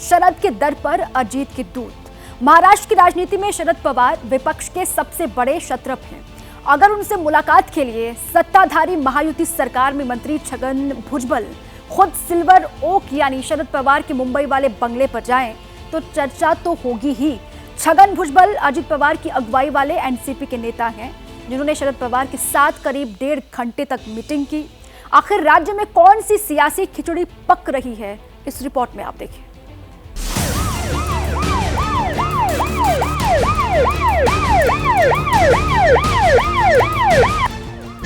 शरद के दर पर अजीत के दूत। महाराष्ट्र की राजनीति में शरद पवार विपक्ष के सबसे बड़े शत्रु हैं। अगर उनसे मुलाकात के लिए सत्ताधारी महायुति सरकार में मंत्री छगन भुजबल खुद सिल्वर ओक यानी शरद पवार के मुंबई वाले बंगले पर जाएं तो चर्चा तो होगी ही। छगन भुजबल अजित पवार की अगुवाई वाले एनसीपी के नेता हैं, जिन्होंने शरद पवार के साथ करीब 1.5 घंटे तक मीटिंग की। आखिर राज्य में कौन सी सियासी खिचड़ी पक रही है, इस रिपोर्ट में आप देखिए।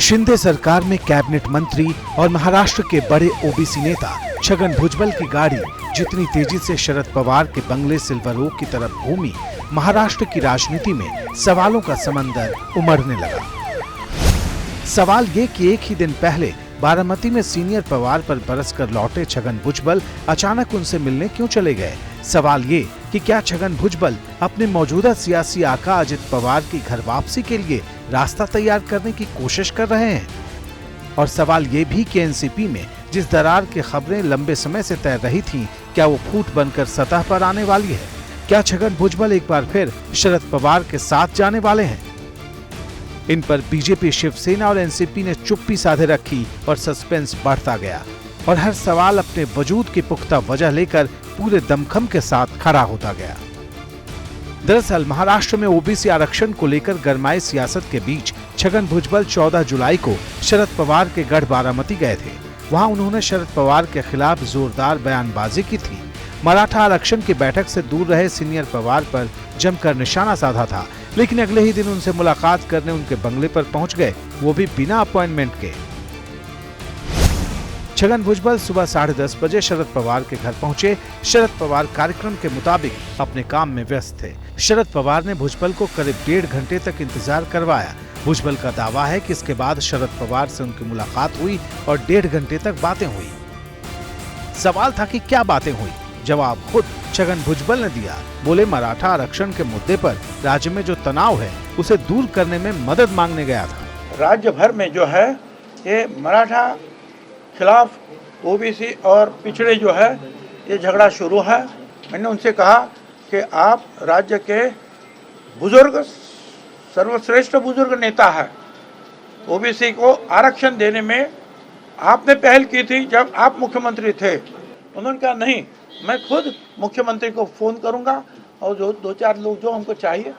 शिंदे सरकार में कैबिनेट मंत्री और महाराष्ट्र के बड़े ओबीसी नेता छगन भुजबल की गाड़ी जितनी तेजी से शरद पवार के बंगले सिल्वर ओक की तरफ घूमी, महाराष्ट्र की राजनीति में सवालों का समंदर उमड़ने लगा। सवाल ये कि एक ही दिन पहले बारामती में सीनियर पवार पर बरसकर लौटे छगन भुजबल अचानक उनसे मिलने क्यों चले गए। सवाल ये कि क्या छगन भुजबल अपने मौजूदा सियासी आका अजित पवार की घर वापसी के लिए रास्ता तैयार करने की कोशिश कर रहे हैं। और सवाल ये भी कि एनसीपी में जिस दरार की खबरें लंबे समय से तैर रही थीं, क्या वो फूट बनकर सतह पर आने वाली है। क्या छगन भुजबल एक बार फिर शरद पवार के साथ जाने वाले हैं। इन पर बीजेपी, शिवसेना और एनसीपी ने चुप्पी साधे रखी और सस्पेंस बढ़ता गया और हर सवाल अपने वजूद की पुख्ता वजह लेकर पूरे दमखम के साथ खड़ा होता गया। दरअसल महाराष्ट्र में ओबीसी आरक्षण को लेकर गरमाई सियासत के बीच छगन भुजबल 14 जुलाई को शरद पवार के गढ़ बारामती गए थे। वहां उन्होंने शरद पवार के खिलाफ जोरदार बयानबाजी की थी। मराठा आरक्षण की बैठक से दूर रहे सीनियर पवार पर जमकर निशाना साधा था, लेकिन अगले ही दिन उनसे मुलाकात करने उनके बंगले पर पहुंच गए, वो भी बिना अपॉइंटमेंट के। छगन भुजबल सुबह 10:30 बजे शरद पवार के घर पहुंचे। शरद पवार कार्यक्रम के मुताबिक अपने काम में व्यस्त थे। शरद पवार ने भुजबल को करीब 1.5 घंटे तक इंतजार करवाया। भुजबल का दावा है कि इसके बाद शरद पवार से उनकी मुलाकात हुई और 1.5 घंटे तक बातें हुई। सवाल था कि क्या बातें हुई। जवाब खुद छगन भुजबल ने दिया। बोले, मराठा आरक्षण के मुद्दे पर राज्य में जो तनाव है उसे दूर करने में मदद मांगने गया था। राज्य भर में जो है ये मराठा खिलाफ ओबीसी और पिछड़े जो है ये झगड़ा शुरू है। मैंने उनसे कहा कि आप राज्य के बुजुर्ग, सर्वश्रेष्ठ बुजुर्ग नेता है, ओबीसी को आरक्षण देने में आपने पहल की थी जब आप मुख्यमंत्री थे। उन्होंने कहा नहीं, मैं खुद मुख्यमंत्री को फ़ोन करूंगा और जो 2-4 लोग जो हमको चाहिए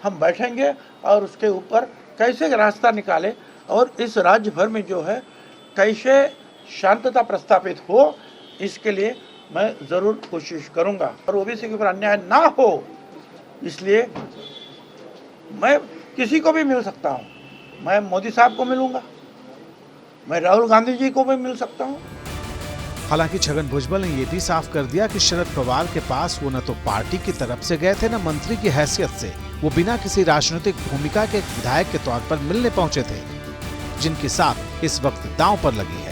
हम बैठेंगे और उसके ऊपर कैसे रास्ता निकाले और इस राज्य भर में जो है कैसे शांतता प्रस्थापित हो, इसके लिए मैं ज़रूर कोशिश करूंगा और ओबीसी के ऊपर अन्याय ना हो, इसलिए मैं किसी को भी मिल सकता हूं। मैं मोदी साहब को मिलूंगा, मैं राहुल गांधी जी को भी मिल सकता हूं। हालांकि छगन भुजबल ने यह भी साफ कर दिया कि शरद पवार के पास वो न तो पार्टी की तरफ से गए थे न मंत्री की हैसियत से। वो बिना किसी राजनीतिक भूमिका के एक विधायक के तौर पर मिलने पहुंचे थे, जिनकी साख इस वक्त दांव पर लगी है।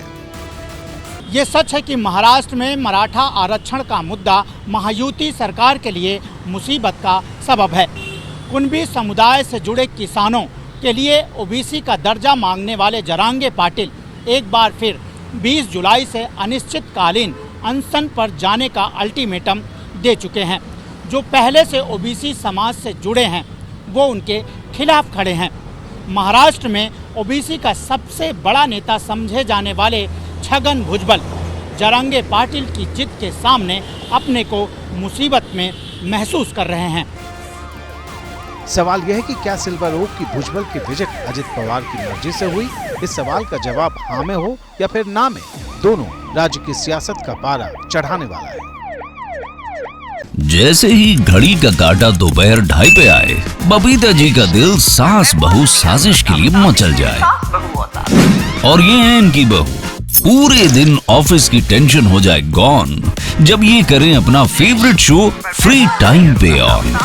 ये सच है कि महाराष्ट्र में मराठा आरक्षण का मुद्दा महायुति सरकार के लिए मुसीबत का सबब है। कुणबी समुदाय से जुड़े किसानों के लिए ओबीसी का दर्जा मांगने वाले जरांगे पाटिल एक बार फिर 20 जुलाई से अनिश्चितकालीन अनशन पर जाने का अल्टीमेटम दे चुके हैं। जो पहले से ओबीसी समाज से जुड़े हैं वो उनके खिलाफ खड़े हैं। महाराष्ट्र में ओबीसी का सबसे बड़ा नेता समझे जाने वाले छगन भुजबल जरांगे पाटिल की जिद के सामने अपने को मुसीबत में महसूस कर रहे हैं। सवाल यह है कि क्या सिल्वर ओक की भुजबल की विजिट अजित पवार की मर्जी से हुई। इस सवाल का जवाब हाँ में हो या फिर ना में, दोनों राज्य की सियासत का पारा चढ़ाने वाला है। जैसे ही घड़ी का काटा दोपहर 2:30 पे आए, बबीता जी का दिल सास बहू साजिश के लिए मचल जाए। और ये है इनकी बहू, पूरे दिन ऑफिस की टेंशन हो जाए गॉन जब ये करें अपना फेवरेट शो फ्री टाइम पे ऑन।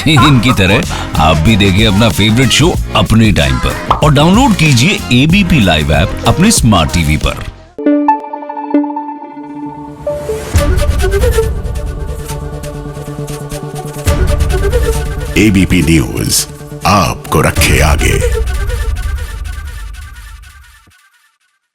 इनकी तरह आप भी देखिए अपना फेवरेट शो अपने टाइम पर और डाउनलोड कीजिए एबीपी लाइव ऐप अपने स्मार्ट टीवी पर। एबीपी न्यूज आपको रखे आगे।